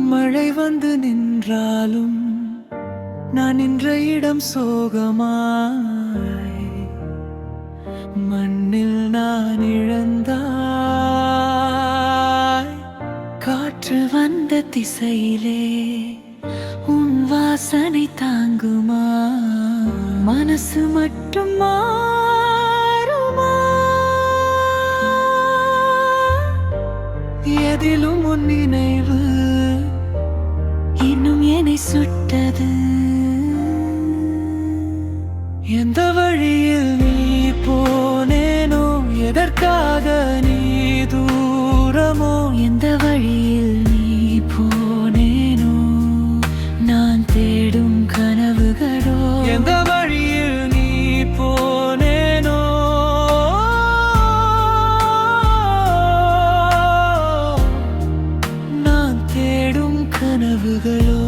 மழை வந்து நின்றாலும் நான் நின்ற இடம் சோகமாய் மண்ணில் நான் இழந்தாய். காற்று வந்த திசையிலே உன் வாசனை தாங்குமா? மனசு மட்டும் மாறுமா? எதிலும் உன் நினைவு இன்னும் என்னை சுட்டது. எந்த வழியில் நீ போனேனோ, எதற்காக நீ தூரமோ? எந்த வழியில் நீ போனேனோ, நான் தேடும் கனவுகளோ? எந்த வழியில் நீ போனேனோ, நான் தேடும் கனவுகளோ?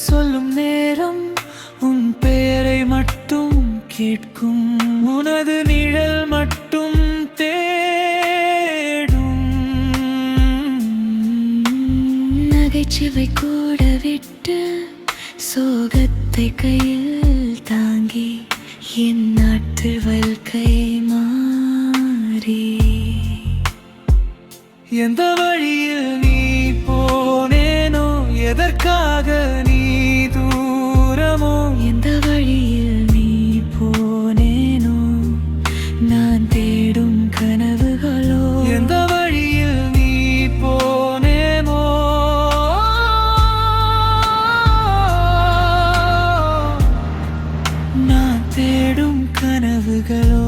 சொல்லும் நேரம் உன் பெயரை மட்டும் கேட்கும். உனது நிழல் மட்டும் தேடும். நகைச்சுவை கூட விட்டு சோகத்தை கையில் தாங்கி என் நாட்டு வாழ்க்கை மாறி. எந்த வழியில் நீ போனேனோ, எதற்காக நீ தூரமோ? எந்த வழியில் நீ போனேனோ, நான் தேடும் கனவுகளோ? எந்த வழியில் நீ போனேனோ, நான் தேடும் கனவுகளோ?